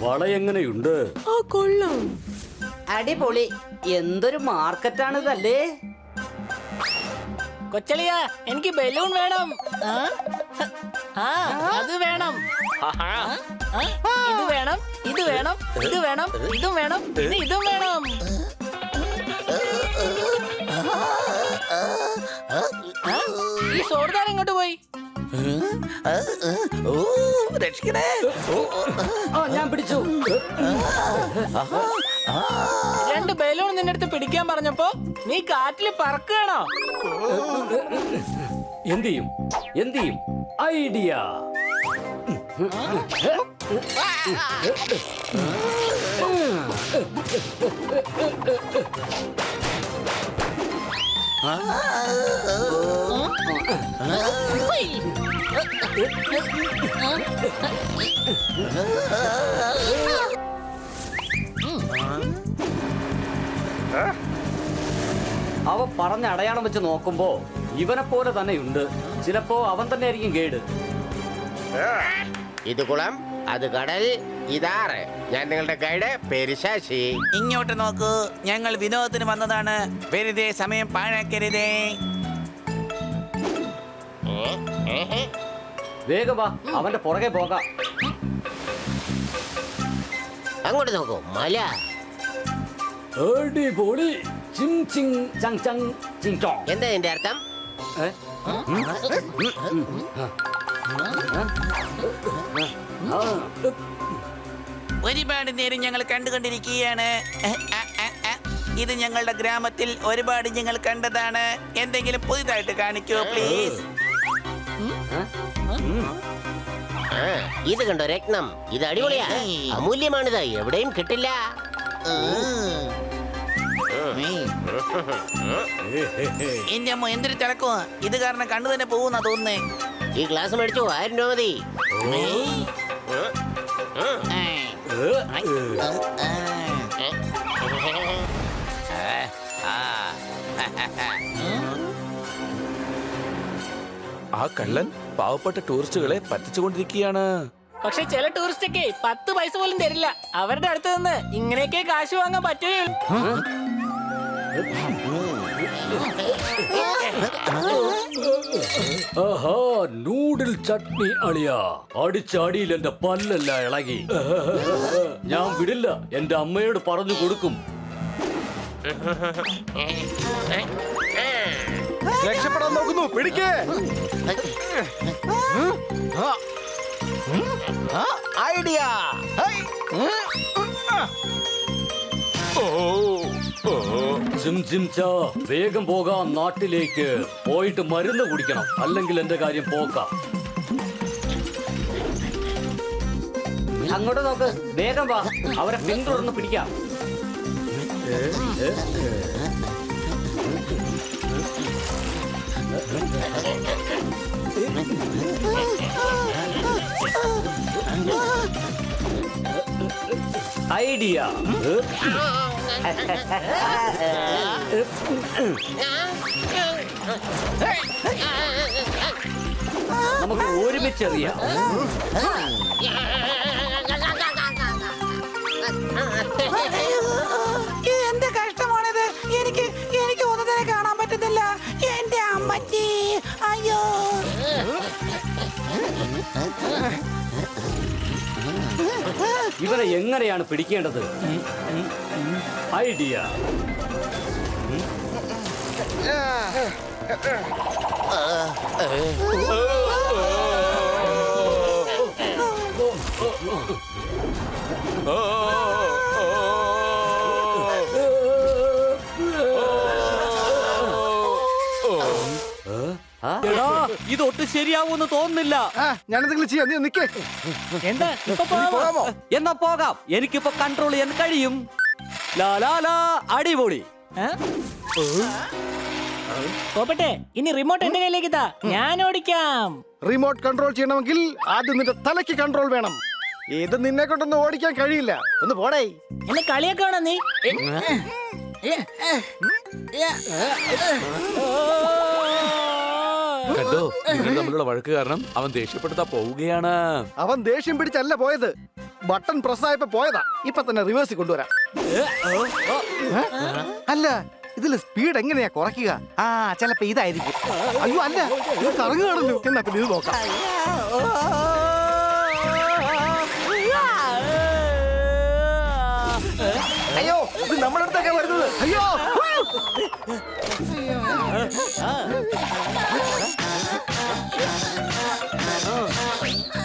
വള എങ്ങനെയുണ്ട്? കൊള്ളാം. അടിപൊളി. എന്തൊരു മാർക്കറ്റാണിതല്ലേ? കൊച്ചളിയ എനിക്ക് ബലൂൺ വേണം. അത് വേണം. ഇത് വേണം, ഇത് വേണം, ഇത് വേണം, ഇതും വേണം, ഇതും വേണം. ഈ സോഡാരം ഇങ്ങോട്ട് പോയി. ഞാൻ പിടിച്ചു. രണ്ട് ബലൂൺ നിന്റെ അടുത്ത് പിടിക്കാൻ പറഞ്ഞപ്പോ നീ കാറ്റില് പറക്കുകയാണോ? എന്ത് ചെയ്യും? ഐഡിയ. അവ പറഞ്ഞ അടയാളം വെച്ച് നോക്കുമ്പോ ഇവനെ പോലെ തന്നെയുണ്ട്. ചിലപ്പോ അവൻ തന്നെ ആയിരിക്കും ഗൈഡ്. ഇത് കുളം, അത് കടൽ, ഇതാറ്. ഞാൻ നിങ്ങളുടെ ഗൈഡ് പേര് ശശി. ഇങ്ങോട്ട് നോക്കൂ, ഞങ്ങൾ വിനോദത്തിന് വന്നതാണ്. വെറുതെ സമയം പാഴാക്കരുതേ. വേഗം വാ, അവന്റെ പുറകെ പോകാം. അങ്ങോട്ട് നോക്കൂ, മല. അടിപൊളി. ചിങ് ചിങ് ചങ് ചങ് ചിങ് ചോങ്. എന്താ ഇതിന്റെ അർത്ഥം? ഒരുപാട് നേരം ഞങ്ങൾ കണ്ടുകൊണ്ടിരിക്കുകയാണ്. ഇത് ഞങ്ങളുടെ ഗ്രാമത്തിൽ ഒരുപാട് ഞങ്ങൾ കണ്ടതാണ്. എന്തെങ്കിലും പുതിയതായിട്ട് കാണിക്കൂ പ്ലീസ്. ഇത് കണ്ടോ രത്നം? ഇത് അടിപൊളിയാ, അമൂല്യമാണിത്, എവിടെയും കിട്ടില്ല. എന്റെ അമ്മ എന്തൊരു തിളക്കോ! ഇത് കാരണം കണ്ണു തന്നെ പോകുന്ന തോന്നുന്നേ. ഈ ഗ്ലാസ് മേടിച്ചു 1000 രൂപ മതി. ആ കള്ളൻ പാവപ്പെട്ട ടൂറിസ്റ്റുകളെ പറ്റിച്ചുകൊണ്ടിരിക്കുകയാണ്. പക്ഷെ ചില ടൂറിസ്റ്റൊക്കെ 10 പൈസ പോലും തരില്ല. അവരുടെ അടുത്ത് നിന്ന് ഇങ്ങനെയൊക്കെ കാശ് വാങ്ങാൻ പറ്റുകയുള്ളൂ. ആഹാ, നൂഡിൽ ചട്നി അളിയ. അടിച്ചാടിയിൽ എന്റെ പല്ലല്ല ഇളകി. ഞാൻ വിടില്ല, എന്റെ അമ്മയോട് പറഞ്ഞു കൊടുക്കും. രക്ഷപ്പെടാൻ നോക്കുന്നു, പിടിക്കേ. ഐഡിയ. ജിം ജിം ചാ, വേഗം പോകാം നാട്ടിലേക്ക്. പോയിട്ട് മരുന്ന് കുടിക്കണം, അല്ലെങ്കിൽ എന്റെ കാര്യം പോക്കാം. അങ്ങോട്ട് നോക്ക്, വേഗം വാ, അവരെ പിന്തുടർന്ന് പിടിക്കാം. ഐഡിയ. നമുക്ക് ഒരുമിച്ചെറിയാം. എന്ത് കഷ്ടമാണിത്. എനിക്ക് ഒന്നിനെ കാണാൻ പറ്റുന്നില്ല. എന്റെ അമ്മച്ചി, അയ്യോ. ഇവരെ എങ്ങനെയാണ് പിടിക്കേണ്ടത്? ഐഡിയ. ഇതൊട്ട് ശരിയാവൂന്ന് തോന്നുന്നില്ല. ഞാനെന്തെങ്കിലും ചെയ്യാം, നീ നിക്കേ. എന്താ ഇപ്പൊ പോകാമോ? എന്നാ പോകാം, എനിക്കിപ്പോ കൺട്രോൾ ചെയ്യാൻ കഴിയും. ലാ ലാ ലാ, അടിപൊളി. പോപ്പട്ടെ, ഇനി റിമോട്ട് എന്റെ കയ്യിലേക്ക് താ, ഞാൻ ഓടിക്കാം. റിമോട്ട് കൺട്രോൾ ചെയ്യണമെങ്കിൽ ആദ്യം നിന്റെ തലയ്ക്ക് കൺട്രോൾ വേണം. ഇത് നിന്നെ കൊണ്ടൊന്നും ഓടിക്കാൻ കഴിയില്ല. ഒന്ന് പോടേ. എന്നെ കളിയാക്കാണോ നീ? കണ്ടോ, നിങ്ങൾ തമ്മിലുള്ള വഴക്ക് കാരണം അവൻ ദേഷ്യപ്പെടുത്താ പോവുകയാണ്. അവൻ ദേഷ്യം പിടിച്ചല്ല പോയത്, ബട്ടൺ പ്രസ് ആയപ്പോ പോയതാ. ഇപ്പൊ തന്നെ റിവേഴ്സിൽ കൊണ്ടുവരാം. അല്ല, ഇതിൽ സ്പീഡ് എങ്ങനെയാ കുറയ്ക്കുക? ആ, ചിലപ്പോ ഇതായിരിക്കും. അയ്യോ അല്ല, ഇത് കറങ്ങുകയാണല്ലോ. എന്നാ പിന്നെ ഇത് നോക്കാം. അയ്യോ, ഇത് നമ്മുടെ അടുത്തൊക്കെ വരുന്നത്. അയ്യോ,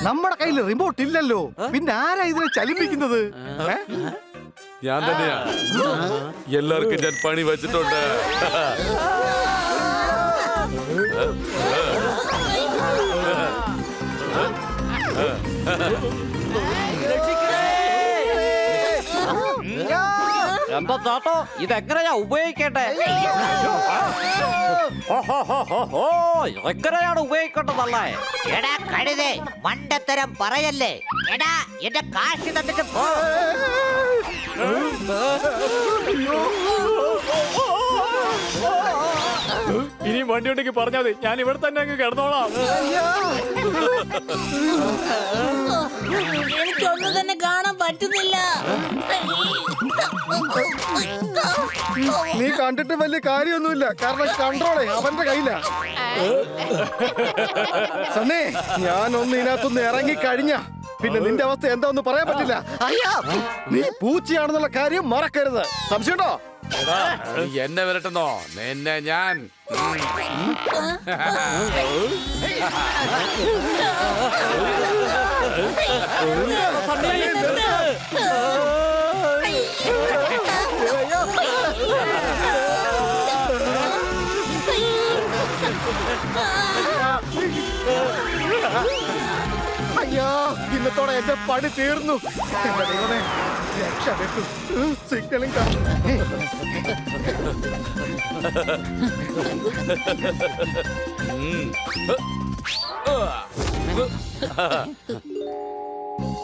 നമ്മുടെ കയ്യിൽ റിമോട്ട് ഇല്ലല്ലോ. പിന്നെ ആരാ ഇതിനെ ചലിപ്പിക്കുന്നത്? ഞാൻ തന്നെയാ. എല്ലാവർക്കും ഞാൻ പണി വെച്ചിട്ടുണ്ട്. എന്താ ചേട്ടോ, ഇതെങ്ങനെയാ ഉപയോഗിക്കേണ്ടേ? എങ്ങനെയാണ് ഉപയോഗിക്കേണ്ടതല്ലേ? എടാ കഴുതേ, മണ്ടത്തരം പറയല്ലേ. എടാ എന്റെ കാശ് തന്നിട്ട് പോ. ഇനി വണ്ടി ഉണ്ടെങ്കിൽ പറഞ്ഞാൽ മതി, ഞാൻ ഇവിടെ തന്നെ അങ്ങ് കിടന്നോളാം. എനിക്കൊന്നും തന്നെ കാണാൻ പറ്റുന്നില്ല. നീ കണ്ടിട്ട് വലിയ കാര്യമൊന്നുമില്ല, കാരണം കൺട്രോളേ അവന്റെ കയ്യിലാ. സണ്ണേ, ഞാനൊന്ന് ഇതിനകത്തൊന്ന് ഇറങ്ങി കഴിഞ്ഞ പിന്നെ നിന്റെ അവസ്ഥ എന്താന്ന് പറയാൻ പറ്റില്ല. അയ്യാ, നീ പൂച്ചയാണെന്നുള്ള കാര്യം മറക്കരുത്. സംശയമുണ്ടോ? നീ എന്നെ വരട്ടുന്നോ? നിന്നെ ഞാൻ അയ്യോ, ഇന്നത്തോടെ എന്റെ പണി തീർന്നു. എന്റെ ദൈവമേ, രക്ഷപ്പെട്ടു. സിഗ്നലും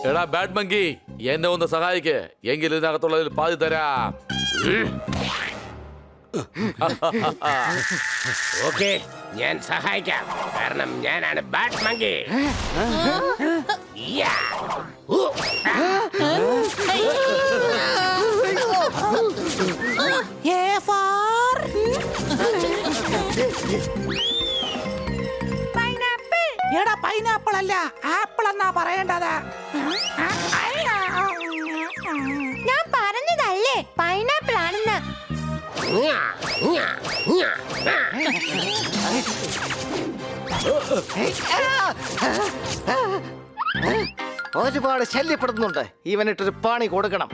എടാ ബാഡ് മങ്കി, എന്നെ ഒന്ന് സഹായിക്ക്. എങ്കിൽ ഇതിനകത്തുള്ളതിൽ പാതി തരാം. ഓക്കെ, ഞാൻ സഹായിക്കാം. കാരണം ഞാനാണ് ബാറ്റ് മങ്കി. യാ. എടാ, പൈനാപ്പിൾ അല്ല, ആപ്പിൾ എന്നാ പറയേണ്ടത്. ഞാൻ പറഞ്ഞതല്ലേ പൈനാപ്പിൾ ആണെന്ന്. ഒരുപാട് ശല്യപ്പെടുന്നുണ്ട്. ഇവനിട്ടൊരു പണി കൊടുക്കണം.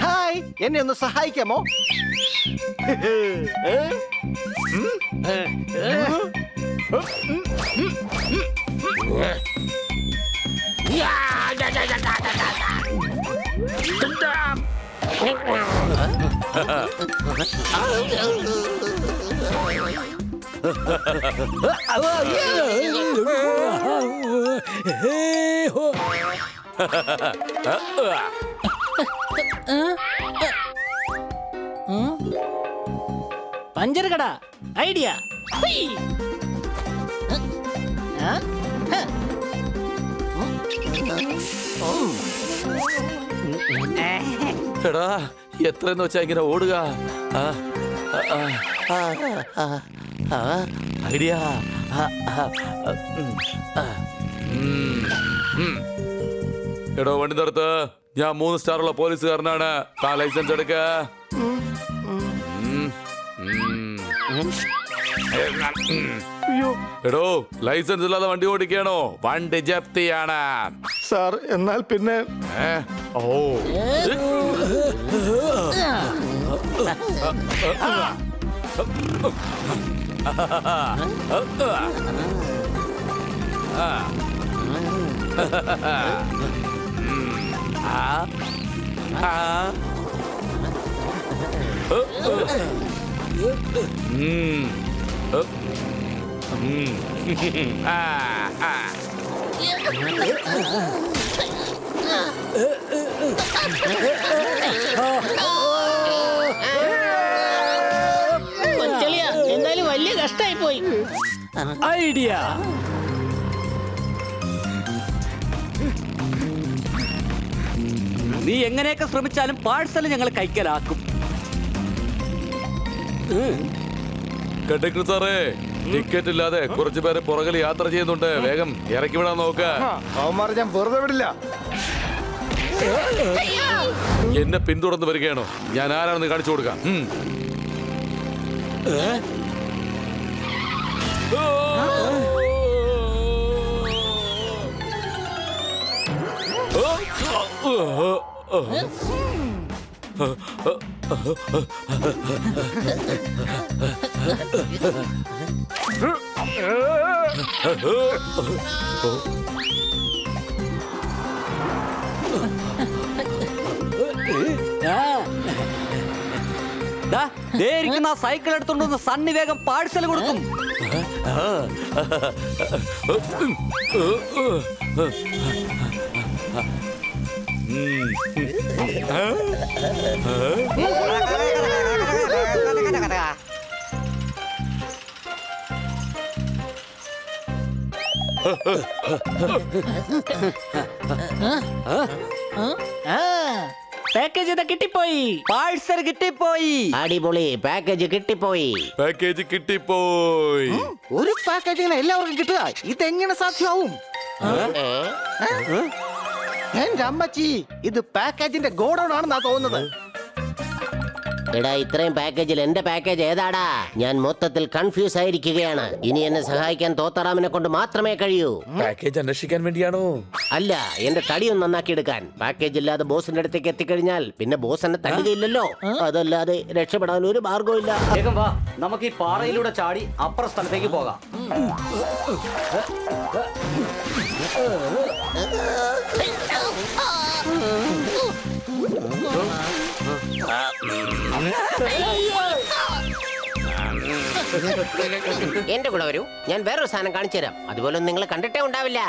ഹായ്, എന്നെ ഒന്ന് സഹായിക്കാമോ? പഞ്ചർ കട ഐഡിയ. എടാ, എത്രയെന്ന് വെച്ചാ ഇങ്ങനെ ഓടുക? ഐഡിയ. എടോ, വണ്ടി നിർത്ത്. ഞാൻ 3 സ്റ്റാറുള്ള പോലീസുകാരനാണ്. താൻ ലൈസൻസ് എടുക്ക. എടോ, ലൈസൻസ് ഇല്ലാതെ വണ്ടി ഓടിക്കണോ? വണ്ടി ജപ്തിയാണ്. സാർ, എന്നാൽ പിന്നെ ഓ, കൊച്ചളിയ, എന്തായാലും വലിയ കഷ്ടായി പോയി. ഐഡിയ. നീ എങ്ങനെയൊക്കെ ശ്രമിച്ചാലും പാഴ്സൽ ഞങ്ങൾ കൈക്കലാക്കും. കണ്ടക്ടർ സാറേ, ടിക്കറ്റ് ഇല്ലാതെ കുറച്ചു പേര് പുറകിൽ യാത്ര ചെയ്യുന്നുണ്ട്. വേഗം ഇറക്കി വിടാൻ നോക്ക. അവന്മാരെ ഞാൻ വെറുതെ വിടില്ല. എന്നെ പിന്തുടർന്ന് വരികയാണോ? ഞാൻ ആരാണെന്ന് കാണിച്ചു കൊടുക്കാം. ഇരിക്കുന്ന സൈക്കിൾ എടുത്തോണ്ട് സണ്ണി വേഗം പാഴ്സൽ കൊടുക്കും. പാക്കേജ് കിട്ടിപ്പോയി. പാഴ്സൽ കിട്ടിപ്പോയി. അടിപൊളി, പാക്കേജ് കിട്ടിപ്പോയി. പാക്കേജ് കിട്ടിപ്പോയി. ഒരു പാക്കേജ് ഇങ്ങനെ എല്ലാവർക്കും കിട്ടുക ഇതെങ്ങനെ സാധ്യമാവും? എന്റെ അമ്മച്ചി, ഇത് പാക്കേജിന്റെ ഗോഡൌൺ ആണെന്നാ തോന്നുന്നത്. എടാ, ഇത്രയും പാക്കേജിൽ എന്റെ പാക്കേജ് ഏതാടാ? ഞാൻ മൊത്തത്തിൽ കൺഫ്യൂസ് ആയിരിക്കുകയാണ്. ഇനി എന്നെ സഹായിക്കാൻ തോത്തറാമിനെ കൊണ്ട് മാത്രമേ കഴിയൂ. പാക്കേജ് അന്വേഷിക്കാൻ വേണ്ടിയാണോ? അല്ല, എന്റെ തടിയൊന്ന് നന്നാക്കി എടുക്കാൻ. പാക്കേജ് ഇല്ലാതെ ബോസിന്റെ അടുത്തേക്ക് എത്തിക്കഴിഞ്ഞാൽ പിന്നെ ബോസ് എന്നെ തള്ളുകയില്ലല്ലോ. അതല്ലാതെ രക്ഷപ്പെടാൻ ഒരു മാർഗവും ഇല്ല. വേഗം വാ, നമുക്ക് ഈ പാറയിലൂടെ ചാടി അപ്പുറ സ്ഥലത്തേക്ക് പോകാം. എന്റെ കൂടെ വരൂ, ഞാൻ വേറൊരു സാധനം കാണിച്ചു തരാം. അതുപോലെ നിങ്ങൾ കണ്ടിട്ടേ ഉണ്ടാവില്ല.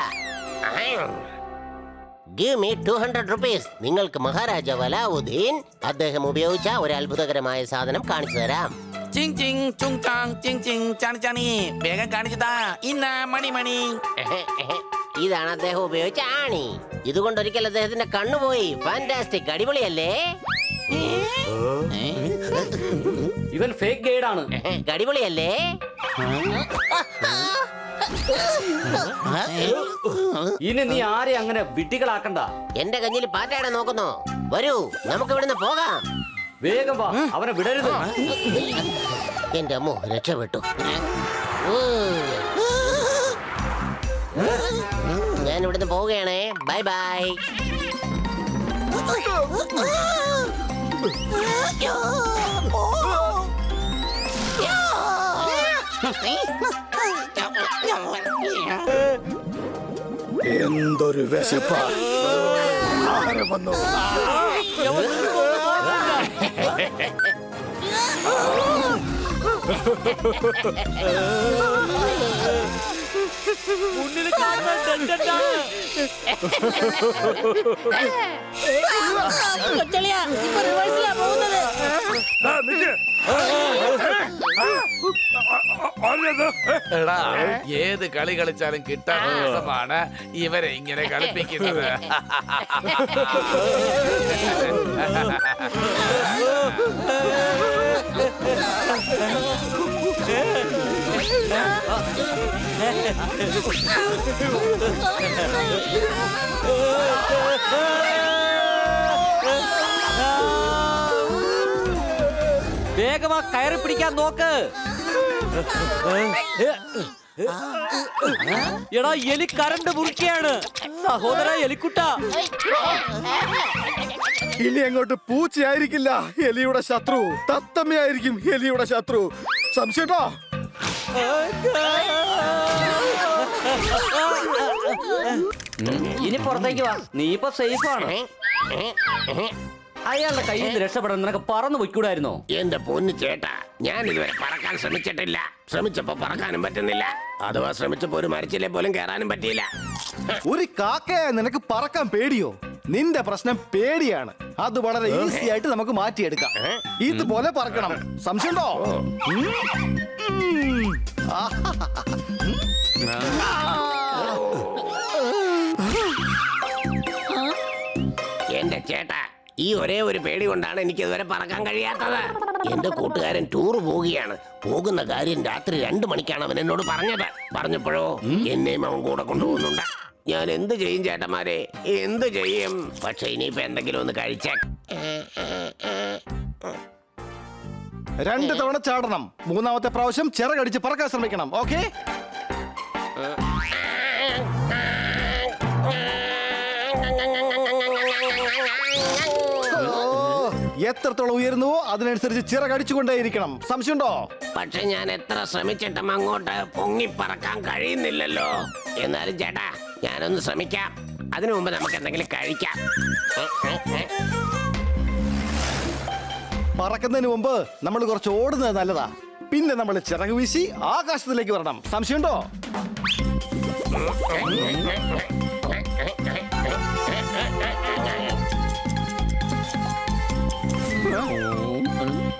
Give me 200 rupees. നിങ്ങൾക്ക് മഹാരാജാവ് അലാവുദ്ദീൻ അദ്ദേഹം ഉപയോഗിച്ച ഒരു അത്ഭുതകരമായ സാധനം കാണിച്ചു തരാം. ചിങ് ചിങ് ചുങ് ചാങ് ചിങ് ചിങ് ചാണി ചാണി. വേഗം കാണിച്ചതാ. ഇന്ന മണി മണി. ഇതാണ് അദ്ദേഹം ഉപയോഗിച്ച ആണി. ഇതുകൊണ്ടൊരിക്കൽ അദ്ദേഹത്തിന്റെ കണ്ണുപോയി. ഫാന്റാസ്റ്റിക്, അടിപൊളിയല്ലേ? ഇവൻ ഫേക്ക് ഗൈഡ് ആണ്. അടിപൊളിയല്ലേ? ഇനി നീ ആരെ അങ്ങനെ വിഡ്ഢികളാക്കണ്ട. എന്റെ കഞ്ഞിൽ പാറ്റയുടെ നോക്കുന്നു. വരൂ, നമുക്ക് ഇവിടുന്ന് പോകാം. വേഗം വാ, അവനെ വിടരുത്. എന്റെ അമ്മോ, രക്ഷപ്പെട്ടു. ഞാൻ ഇവിടുന്ന് പോവുകയാണേ. Bye bye. എന്തൊരു വിശപ്പാ. ആരെ വന്നു? കൊച്ചളിയാ, ഇപ്പൊ റിവേഴ്സിലാ പോകുന്നത്. എടാ, ഏത് കളി കളിച്ചാലും കിട്ടാൻ രസമാണ് ഇവരെ ഇങ്ങനെ കളിപ്പിക്കുന്നത്. വേഗമാ, കയറി പിടിക്കാൻ നോക്ക്. എടാ, എലി കരണ്ട് മുറിക്കുകയാണ്. സഹോദര എലിക്കുട്ട, ഇനി അങ്ങോട്ട് പൂച്ചയായിരിക്കില്ല എലിയുടെ ശത്രു, തത്തമ്മയായിരിക്കും എലിയുടെ ശത്രു. സംശയട്ടോ? ഇനി പുറത്തേക്ക് വാ, നീ ഇപ്പൊ സേഫ് ആണ്. അയാളുടെ കയ്യിൽ നിന്ന് രക്ഷപ്പെടാൻ നിനക്ക് പറന്നു പൊയ്ക്കൂടായിരുന്നോ? എന്റെ പൊന്നു ചേട്ടാ, ഞാൻ ഇതുവരെ പറക്കാൻ ശ്രമിച്ചിട്ടില്ല. ശ്രമിച്ചപ്പോ പറക്കാനും പറ്റുന്നില്ല. അഥവാ ശ്രമിച്ചപ്പോ ഒരു മരച്ചിലെ പോലും കയറാനും പറ്റിയില്ല. ഒരു കാക്കയെ നിനക്ക് പറക്കാൻ പേടിയോ? നിന്റെ പ്രശ്നം പേടിയാണ്. അത് വളരെ ഈസി ആയിട്ട് നമുക്ക് മാറ്റിയെടുക്കാം. ഇതുപോലെ പറക്കണം. സംശയമുണ്ടോ? എന്റെ ചേട്ടാ, ഈ ഒരേ ഒരു പേടി കൊണ്ടാണ് എനിക്ക് ഇതുവരെ പറക്കാൻ കഴിയാത്തത്. എന്റെ കൂട്ടുകാരൻ ടൂർ പോവുകയാണ്. പോകുന്ന കാര്യം രാത്രി 2 മണിക്കാണ് അവൻ എന്നോട് പറഞ്ഞത്. പറഞ്ഞപ്പോഴോ എന്നെയും അവൻ കൂടെ കൊണ്ടുപോകുന്നുണ്ട്. ഞാൻ എന്ത് ചെയ്യും ചേട്ടന്മാരെ, എന്ത് ചെയ്യും? പക്ഷെ ഇനിയിപ്പോ എന്തെങ്കിലും ഒന്ന് കഴിച്ചേ. 2 തവണ ചാടണം. 3ാമത്തെ പ്രാവശ്യം ചിറകടിച്ച് പറക്കാൻ ശ്രമിക്കണം. ഓക്കെ? എത്രത്തോളം ഉയരുന്നുവോ അതിനനുസരിച്ച് ചിറകടിച്ചുകൊണ്ടേയിരിക്കണം. സംശയമുണ്ടോ? പക്ഷെ ഞാൻ എത്ര ശ്രമിച്ചിട്ടും അങ്ങോട്ട് പൊങ്ങി പറക്കാൻ കഴിയുന്നില്ലല്ലോ. എന്നാലും ചേട്ടാ ഞാനൊന്ന് ശ്രമിക്കാം. അതിനു മുമ്പ് നമുക്ക് എന്തെങ്കിലും കഴിക്കാം. പറക്കുന്നതിന് മുമ്പ് നമ്മൾ കുറച്ച് ഓടുന്നത് നല്ലതാ. പിന്നെ നമ്മൾ ചിറക് വീശി ആകാശത്തിലേക്ക് വരണം. സംശയമുണ്ടോ?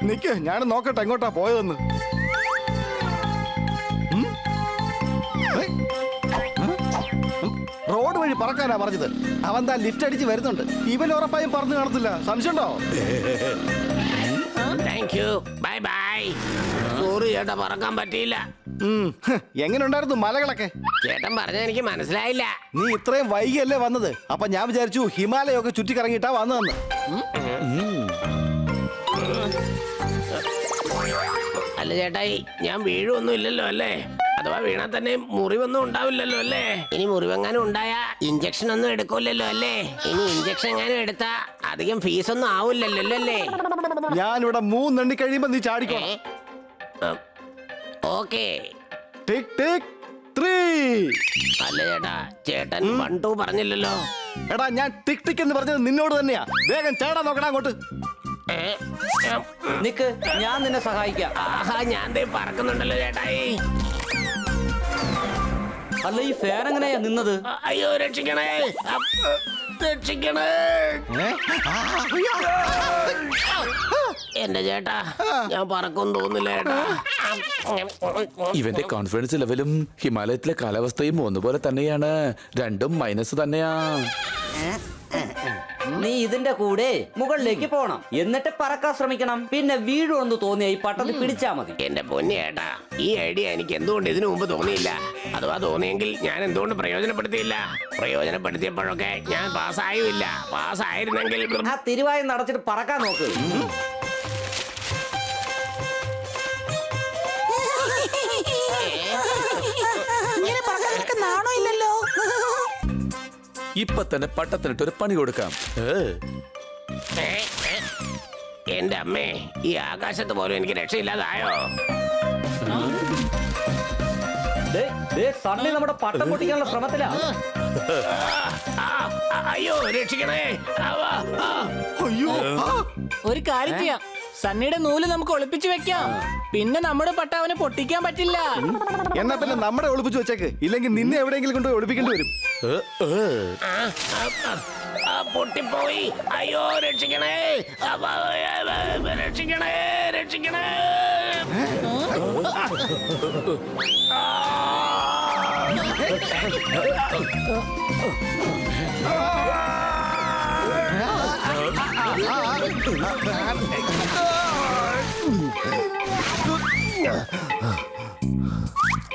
നിക്ക്, ഞാൻ നോക്കട്ടെ എങ്ങോട്ടാ പോയതെന്ന്. റോഡ് വഴി പറക്കാനാ പറഞ്ഞത്. അവൻ താ ലിഫ്റ്റ് അടിച്ച് വരുന്നുണ്ട്. ഇവൻ ഉറപ്പായും പറന്ന് കാണത്തില്ല. സംശയമുണ്ടോ? Thank you, bye bye. Sorry ചേട്ടാ, പറക്കാൻ പറ്റിയില്ല. എങ്ങനെ ഉണ്ടായിരുന്നു മലകളൊക്കെ? ചേട്ടൻ പറഞ്ഞ എനിക്ക് മനസ്സിലായില്ല. നീ ഇത്രയും വൈകിയല്ലേ വന്നത്? അപ്പൊ ഞാൻ വിചാരിച്ചു ഹിമാലയൊക്കെ ചുറ്റിക്കറങ്ങിയിട്ടാ വന്നതെന്ന്. അല്ല ചേട്ടായി, ഞാൻ വീഴൊന്നും ഇല്ലല്ലോ അല്ലേ? അഥവാ വീണാ തന്നെ മുറിവൊന്നും ഉണ്ടാവില്ലല്ലോ അല്ലേ? ഇനി മുറിവെങ്ങാനും ഉണ്ടായ ഇഞ്ചക്ഷൻ ഒന്നും എടുക്കൂലല്ലോ അല്ലേ? ഇനി ഇഞ്ചക്ഷൻ എങ്ങാനും എടുത്താ അധികം ഫീസൊന്നും ആവില്ലല്ലോ അല്ലേ? ഞാനിവിടെ 3 എണ്ണി കഴിയുമ്പോ നീ ചാടിക്കോ. ഓക്കേ. ടിക് ടിക് 3. അല്ല ചേട്ടാ, ചേട്ടൻ 1 2 പറഞ്ഞില്ലല്ലോ. എടാ, ഞാൻ ടിക് ടിക് എന്ന് പറഞ്ഞത് നിന്നോട് തന്നെയാ. വേഗം ചാടാൻ നോക്കണ അങ്ങോട്ട്. നിക്ക്, ഞാൻ നിന്നെ സഹായിക്കാം. ആഹാ, ഞാൻ ദേ പറക്കുന്നുണ്ടല്ലോ ചേട്ടായി. അല്ല, ഈ ഫാൻ എങ്ങനെയാ നിന്നത്? അയ്യോ, രക്ഷിക്കണേ, രക്ഷിക്കണേ. എന്റെ ചേട്ടാ, ഞാൻ പറക്കും തോന്നില്ല ചേട്ടാ. ഇവന്റെ കോൺഫിഡൻസ് ലെവലും ഹിമാലയത്തിലെ കാലാവസ്ഥയും ഒന്നുപോലെ തന്നെയാണ്. 2ഉം മൈനസ് തന്നെയാ. നീ ഇതിന്റെ കൂടെ മുകളിലേക്ക് പോണം, എന്നിട്ട് പറക്കാൻ ശ്രമിക്കണം. പിന്നെ വീഴുമെന്ന് തോന്നിയ ഈ പട്ടത്തിൽ പിടിച്ചാ മതി. എന്റെ പൊന്നി ചേട്ടാ, ഈ ഐഡിയ എനിക്ക് എന്തുകൊണ്ട് ഇതിനു മുമ്പ് തോന്നിയില്ല? അഥവാ തോന്നിയെങ്കിൽ ഞാൻ എന്തുകൊണ്ട് പ്രയോജനപ്പെടുത്തിയില്ല? പ്രയോജനപ്പെടുത്തിയപ്പോഴൊക്കെ ഞാൻ പാസ്സായുമില്ല. പാസ്സായിരുന്നെങ്കിൽ ആ തിരുവായി നടച്ചിട്ട് പറക്കാൻ നോക്ക്. ഇങ്ങനെ പറക്കാൻ നിനക്ക് നാണോ ഇല്ലല്ലോ? ഇപ്പൊ തന്നെ പട്ടത്തിനിട്ട് ഒരു പണി കൊടുക്കാം. എന്റെ അമ്മേ, ഈ ആകാശത്ത് പോലും എനിക്ക് രക്ഷയില്ലാതായോ? സണ്ണി നമ്മുടെ പട്ടം പൊട്ടിക്കാനുള്ള ശ്രമത്തിലാ. അയ്യോ, രക്ഷിക്കണേ. അയ്യോ, ഒരു കാര്യം ചെയ്യാം, സണ്ണിയുടെ നൂല് നമുക്ക് ഒളിപ്പിച്ചു വെക്കാം. പിന്നെ നമ്മുടെ പട്ട അവനെ പൊട്ടിക്കാൻ പറ്റില്ല. എന്നാ പിന്നെ നമ്മുടെ ഒളിപ്പിച്ച് വെച്ചേക്ക്. ഇല്ലെങ്കിൽ നിന്നെ എവിടെയെങ്കിലും കൊണ്ട് ഒളിപ്പിക്കേണ്ടി വരും. പൊട്ടിപ്പോയി. അയ്യോ, രക്ഷിക്കണേ, രക്ഷിക്കണേ, രക്ഷിക്കണേ.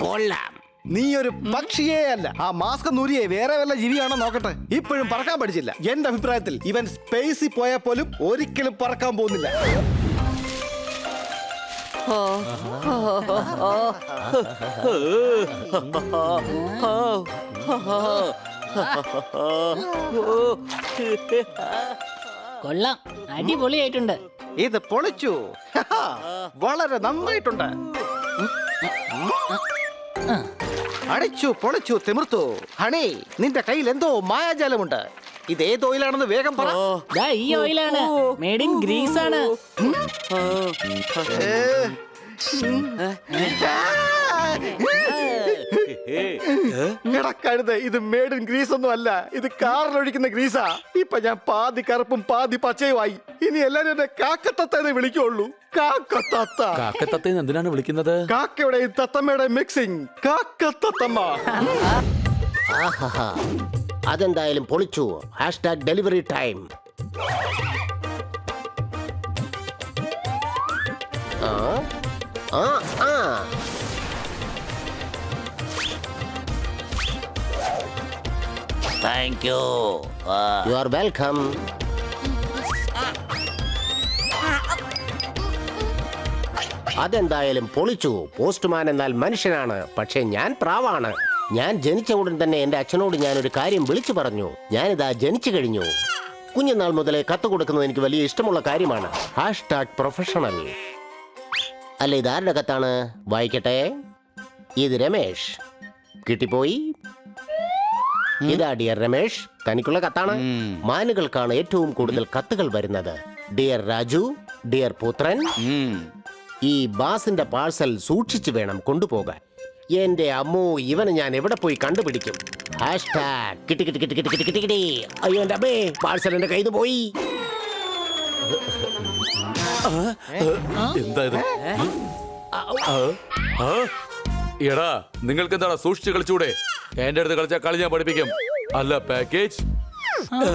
കൊള്ളാം. നീ ഒരു പക്ഷിയേ അല്ല. ആ മാസ്ക് നൂരിയെ വേറെ വല്ല ജീവിയാണോ നോക്കട്ടെ. ഇപ്പോഴും പറക്കാൻ പഠിച്ചില്ല. എന്റെ അഭിപ്രായത്തിൽ ഇവൻ സ്പേസിൽ പോയാൽ പോലും ഒരിക്കലും പറക്കാൻ പോകുന്നില്ല. കൊള്ളാം, അടിപൊളിയായിട്ടുണ്ട്. ഇത് പൊളിച്ചു. വളരെ നന്നായിട്ടുണ്ട്. അടിച്ചു പൊളിച്ചു തിമിർത്തു. ഹണി, നിന്റെ കയ്യിൽ എന്തോ മായാജാലമുണ്ട്. ഇത് ഏത് ഓയിലാണെന്ന് വേഗം പറ. ദാ ഈ ഓയിലാണ്, മെയ്ഡ് ഇൻ ഗ്രീസ് ആണ്. കഴുത, ഇത് മേഡ് ഇൻ ഗ്രീസ് ഒന്നും അല്ല. ഇത് കാറിലൊഴിക്കുന്ന ഗ്രീസാ. ഇപ്പൊ ഞാൻ പാതി കറുപ്പും പാതി പച്ചയുമായി. ഇനി എല്ലാരും എന്നെ കാക്കത്തത്തേനെ വിളിക്കുള്ളൂ. കാക്കത്തത്ത. കാക്കത്തത്തേന്ന് എന്തിനാണ് വിളിക്കുന്നത്? കാക്കയുടെയും തത്തമ്മയുടെയും മിക്സിംഗ്. കാക്കത്തത്തമ്മ. അതെന്തായാലും പൊളിച്ചു. #Delivery time. ആ ആ ആ thank you you are welcome. അതെന്തായാലും പൊളിച്ചു. പോസ്റ്റ്മാൻ എന്നാൽ മനുഷ്യനാണ്, പക്ഷെ ഞാൻ പ്രാവാണ്. ഞാൻ ജനിച്ച ഉടൻ തന്നെ എന്റെ അച്ഛനോട് ഞാനൊരു കാര്യം വിളിച്ചു പറഞ്ഞു. ഞാനിതാ ജനിച്ചു കഴിഞ്ഞു. കുഞ്ഞുനാൾ മുതലേ കത്ത് കൊടുക്കുന്നത് എനിക്ക് വലിയ ഇഷ്ടമുള്ള കാര്യമാണ്. #പ്രൊഫഷണൽ. അല്ല, ഇതാരുടെ കത്താണ്? വായിക്കട്ടെ. ഇത് രമേഷ്. കിട്ടിപ്പോയി. ഇതാ ഡിയർ രമേഷ്, തനിക്കുള്ള കത്താണ്. മാനുകൾക്കാണ് ഏറ്റവും കൂടുതൽ കത്തുകൾ വരുന്നത്. ഡിയർ രാജു, ഡിയർ പുത്രൻ, ഈ ബാസിന്റെ പാഴ്സൽ സൂക്ഷിച്ചു വേണം കൊണ്ടുപോകാൻ. എന്റെ അമ്മോ, ഇവനെ ഞാൻ എവിടെ പോയി കണ്ടുപിടിക്കും? കിട്ടി കിട്ടി കിട്ടി കിട്ടി കിട്ടി കിട്ടി കിട്ടി. അയ്യോ എന്റെ അമ്മേ, പാഴ്സൽ എന്റെ കയ്യിൽ നിന്ന് പോയി. എന്താ ഇത്? എടാ, നിങ്ങൾക്ക് എന്താണ് സൂക്ഷിച്ച് കളിച്ചൂടെ? എന്റെ അടുത്ത് കളിച്ചാൽ കളി ഞാൻ പഠിപ്പിക്കും. അല്ല പാക്കേജ്